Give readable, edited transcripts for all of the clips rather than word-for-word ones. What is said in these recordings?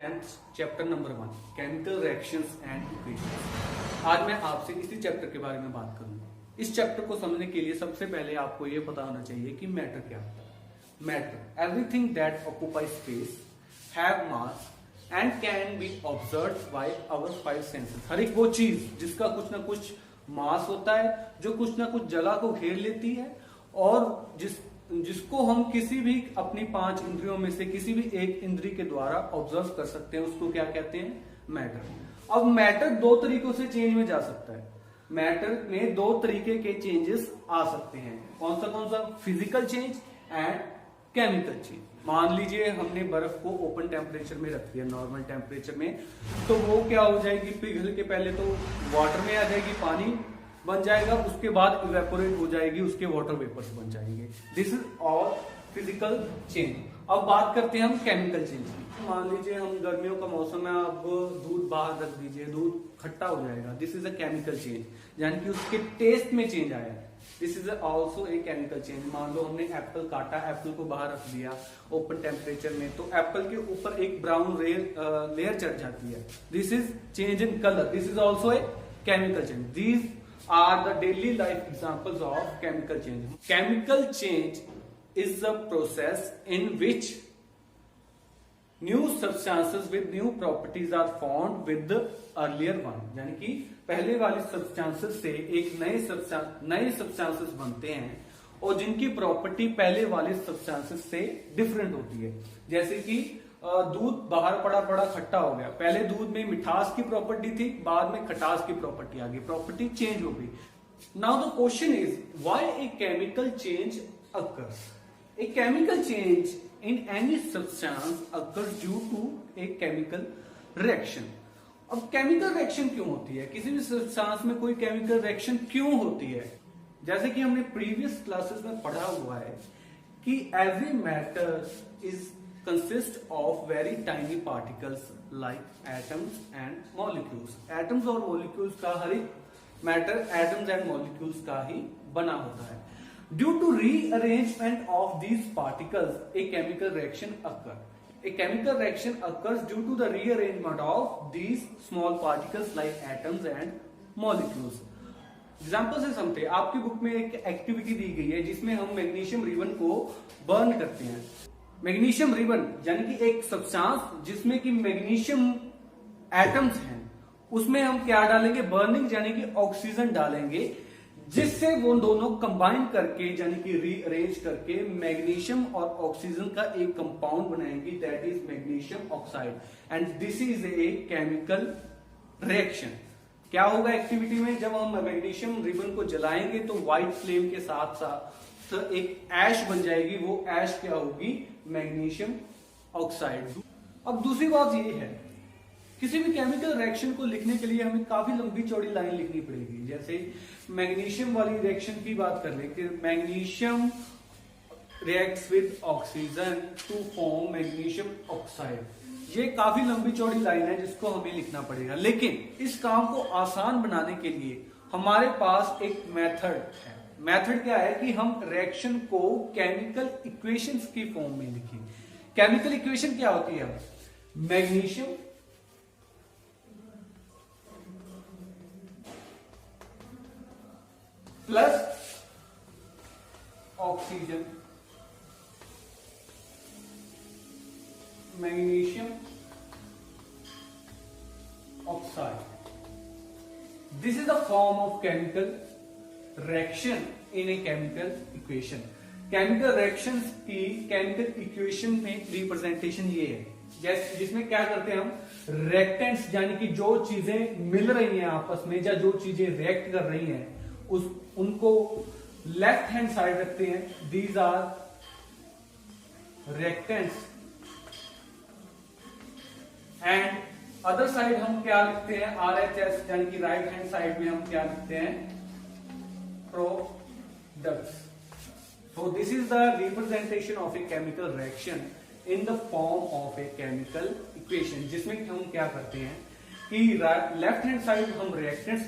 Chapter number 1 chemical reactions and equations. आज मैं आपसे इसी चैप्टर के बारे में बात करूंगा। इस चैप्टर को समझने के लिए सबसे पहले आपको यह पता होना चाहिए कि मैटर क्या होता है। Matter everything that occupies space, have mass and can be observed by our five senses. हर एक वो चीज जिसका कुछ ना कुछ मास होता है, जो कुछ ना कुछ जगह को घेर लेती है और जिसको हम किसी भी अपनी 5 इंद्रियों में से किसी भी एक इंद्रिय के द्वारा ऑब्जर्व कर सकते हैं, उसको क्या कहते हैं? मैटर। अब मैटर दो तरीकों से चेंज में जा सकता है। मैटर में दो तरीके के चेंजेस आ सकते हैं। कौन सा? Physical change and chemical change. मान लीजिए हमने बर्फ को ओपन टेम्परेचर में रख दिया, नॉर्मल टेम्परेचर में, तो वो क्या हो जाएगी? पिघल के पहले तो वाटर में आ जाएगी, पानी बन जाएगा, उसके बाद इवेपोरेट हो जाएगी, उसके वाटर वेपर्स बन जाएंगे। This is all physical change. अब बात करते हैं हम केमिकल चेंज की। मान लीजिए हम गर्मियों का मौसम है, अब दूध बाहर रख दीजिए, दूध खट्टा हो जाएगा। This is a chemical change, यानी कि उसके टेस्ट में चेंज आया है। This is also a chemical change. मान लो हमने एप्पल काटा, एप्पल को बाहर रख दिया ओपन टेम्परेचर में, तो एप्पल के ऊपर एक ब्राउन लेयर चढ़ जाती है। This is change in colour. This is also a chemical change. These are the daily life examples of chemical change. Chemical change is the process in which new substances with new properties are formed with the earlier one. यानी कि पहले वाले substances से एक नए substances बनते हैं और जिनकी प्रॉपर्टी पहले वाले substances से डिफरेंट होती है। जैसे कि दूध बाहर पड़ा खट्टा हो गया। पहले दूध में मिठास की प्रॉपर्टी थी, बाद में खटास की प्रॉपर्टी आ गई, प्रॉपर्टी चेंज हो गई। Now the question is why a chemical change occurs. A chemical change in any substance occurs due to a chemical reaction. अब केमिकल रिएक्शन क्यों होती है? किसी भी सब्सटेंस में कोई केमिकल रिएक्शन क्यों होती है? जैसे कि हमने प्रीवियस क्लासेस में पढ़ा हुआ है कि every matter is consist of very tiny particles like atoms and molecules. Atoms और molecules का हर एक matter atoms and molecules का ही बना होता है। Due to rearrangement of these particles, a chemical reaction occurs. A chemical reaction occurs due to the rearrangement of these small particles like atoms and molecules. Example से समझते हैं। आपकी book में एक एक्टिविटी दी गई है जिसमें हम मैग्नीशियम रिबन को बर्न करते हैं। मैग्नीशियम रिबन यानी कि एक सब्सटेंस जिसमें कि मैग्नीशियम एटम्स हैं, उसमें हम क्या डालेंगे? बर्निंग, यानी कि ऑक्सीजन डालेंगे, जिससे वो दोनों कंबाइन करके यानी कि रीअरेंज करके मैग्नीशियम और ऑक्सीजन का एक कंपाउंड बनाएंगे, that is magnesium oxide. And this is a chemical reaction. क्या होगा एक्टिविटी में? जब हम मैग्नीशियम रिबन को जलाएंगे तो व्हाइट फ्लेम के साथ साथ तो एक ऐश बन जाएगी। वो ऐश क्या होगी? Magnesium oxide. अब दूसरी बात ये है, किसी भी केमिकल रिएक्शन को लिखने के लिए हमें काफी लंबी चौड़ी लाइन लिखनी पड़ेगी। जैसे मैग्नीशियम वाली रिएक्शन की बात कर ले कि magnesium reacts with oxygen to form magnesium oxide. ये काफी लंबी चौड़ी लाइन है जिसको हमें लिखना पड़ेगा, लेकिन इस काम को आसान बनाने के लिए हमारे पास एक मेथड है। मेथड क्या है कि हम रिएक्शन को केमिकल इक्वेशंस की फॉर्म में लिखें। केमिकल इक्वेशन क्या होती है? Magnesium plus oxygen, magnesium oxide. This is the form of chemical reaction in a chemical equation. Chemical reactions की केमिकल इक्वेशन में रिप्रेजेंटेशन ये है, जैसे जिसमें क्या करते हैं हम? रिएक्टेंट्स यानी कि जो चीजें मिल रही हैं आपस में या जो चीजें रिएक्ट कर रही हैं उनको लेफ्ट हैंड साइड रखते हैं। These are reactants and other side हम क्या लिखते हैं? RHS, यानी कि राइट हैंड साइड में हम क्या लिखते हैं? products. So this is the representation of a chemical reaction in the form of a chemical equation, जिसमें हम क्या करते हैं कि लेफ्ट हैंड साइड हम रिएक्टेंट्स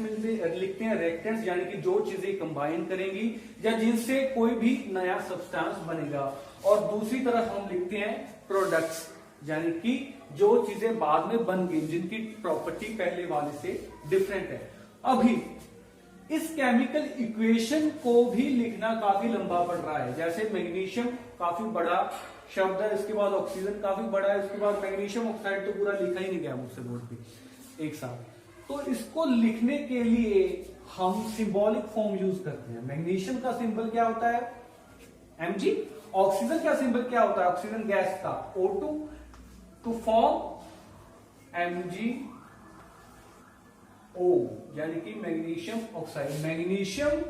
लिखते हैं। रिएक्टेंट्स यानी कि जो चीजें कंबाइन करेंगी या जिनसे कोई भी नया सब्सटेंस बनेगा, और दूसरी तरफ हम लिखते हैं प्रोडक्ट्स, यानी कि जो चीजें बाद में बन गई, जिनकी प्रॉपर्टी पहले वाले से डिफरेंट है। अभी इस केमिकल इक्वेशन को भी लिखना काफी लंबा पड़ रहा है। जैसे मैग्नीशियम काफी बड़ा शब्द है, इसके बाद ऑक्सीजन काफी बड़ा है, इसके बाद मैग्नीशियम ऑक्साइड तो पूरा लिखा ही नहीं गया मुझसे बोर्ड पे एक साथ। तो इसको लिखने के लिए हम सिंबॉलिक फॉर्म यूज करते हैं। मैग्नीशियम का सिंबल क्या होता है? Mg। ऑक्सीजन का सिंबल क्या होता है? ऑक्सीजन गैस का O2। टू फॉर्म MgO, यानी कि magnesium oxide. Magnesium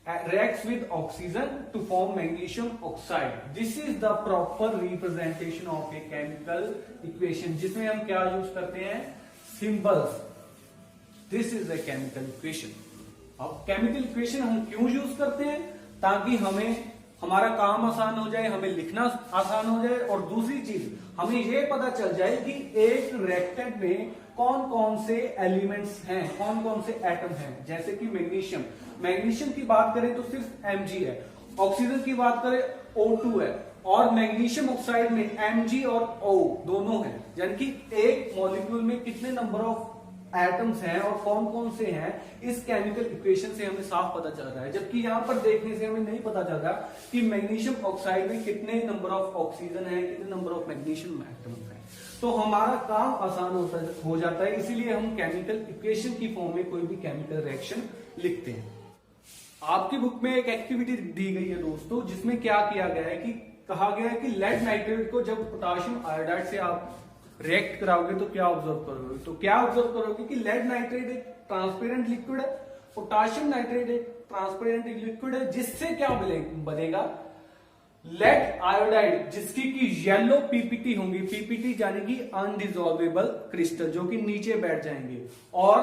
reacts with oxygen to form magnesium oxide. This is the proper representation of a chemical equation, जिसमें हम क्या यूज करते हैं? Symbols. This is the chemical equation. अब chemical equation हम क्यों यूज करते हैं? ताकि हमें हमारा काम आसान हो जाए, हमें लिखना आसान हो जाए, और दूसरी चीज हमें यह पता चल जाए कि एक रिएक्टेंट में कौन कौन से एलिमेंट्स हैं, कौन कौन से एटम हैं। जैसे कि मैग्नीशियम, मैग्नीशियम की बात करें तो सिर्फ Mg है, ऑक्सीजन की बात करें O2 है, और मैग्नीशियम ऑक्साइड में Mg और O दोनों हैं। यानी कि एक मॉलिक्यूल में कितने नंबर ऑफ एटम्स हैं और कौन कौन से हैं, इस केमिकल इक्वेशन से हमें साफ पता चल रहा है। जबकि यहां पर देखने से हमें नहीं पता चल रहा कि मैग्नीशियम ऑक्साइड में कितने नंबर ऑफ ऑक्सीजन है, कितने नंबर ऑफ मैग्नीशियम एटम्स हैं। तो हमारा काम आसान हो जाता है, इसीलिए हम केमिकल इक्वेशन की फॉर्म में कोई भी केमिकल रिएक्शन लिखते हैं। आपकी बुक में एक एक्टिविटी दी गई है दोस्तों, जिसमें क्या किया गया है कि कहा गया है कि लेड नाइट्रेट को जब पोटाशियम आयोडाइड से आप रिएक्ट कराओगे तो क्या ऑब्जर्व करोगे? तो क्या ऑब्जर्व करोगे कि लेड नाइट्रेट एक ट्रांसपेरेंट लिक्विड है, पोटाशियम नाइट्रेट एक ट्रांसपेरेंट लिक्विड है, जिससे क्या बनेगा? लेड आयोडाइड, जिसकी की येलो पीपीटी होंगी, पीपीटी यानी कि अनडिजॉल्वेबल क्रिस्टल, जो कि नीचे बैठ जाएंगे, और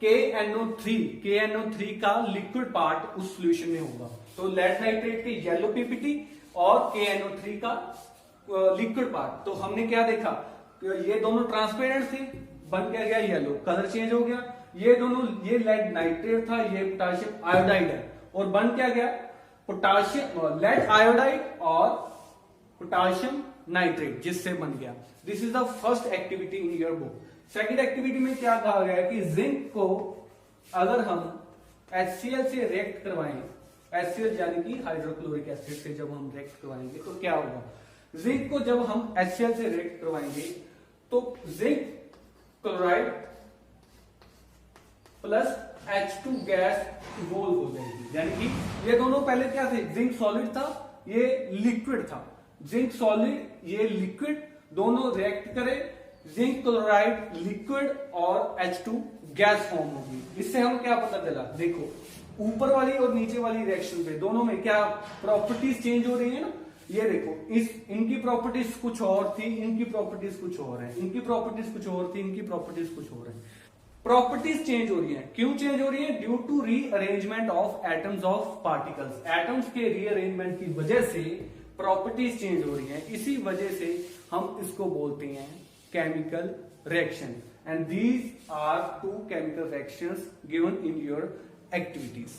KNO3 का लिक्विड पार्ट उस सॉल्यूशन में होगा। तो लेड नाइट्रेट की येलो पीपीटी और KNO3 का लिक्विड पार्ट। तो हमने क्या देखा? ये दोनों ट्रांसपेरेंट थे, बन क्या गया? येलो, कलर चेंज हो गया। ये दोनों, ये लेड नाइट्रेट था, ये पोटाशियम आयोडाइड है, और बन क्या गया? पोटाशियम लेड आयोडाइड और पोटाशियम नाइट्रेट, जिससे बन गया। This is the first activity in your book. Second activity में क्या कहा गया है कि जिंक को अगर हम HCl से रिएक्ट करवाएं, HCl यानी कि हाइड्रोक्लोरिक एसिड से जब हम रिएक्ट करवाएंगे तो क्या होगा? जिंक को जब हम HCl से रिएक्ट करवाएंगे तो zinc chloride plus H2 gas evolve हो जाएगी। यानी कि ये दोनों पहले क्या थे? जिंक सॉलिड था, ये लिक्विड था। जिंक सॉलिड, ये लिक्विड, दोनों रिएक्ट करे, जिंक क्लोराइड लिक्विड और H2 गैस फॉर्म होगी। इससे हम क्या पता चला? देखो, ऊपर वाली और नीचे वाली रिएक्शन पे दोनों में क्या प्रॉपर्टीज चेंज हो रही है ना। ये देखो, इनकी प्रॉपर्टीज कुछ और थी, इनकी प्रॉपर्टीज कुछ और है, इनकी प्रॉपर्टीज कुछ और थी, इनकी प्रॉपर्टीज कुछ और है। प्रॉपर्टीज चेंज हो रही है। क्यों चेंज हो रही है? Due to rearrangement of atoms of particles. Atoms के रीअरेंजमेंट की वजह से प्रॉपर्टीज चेंज हो रही है। इसी वजह से हम इसको बोलते हैं chemical reaction, and these are two chemical reactions given in your activities.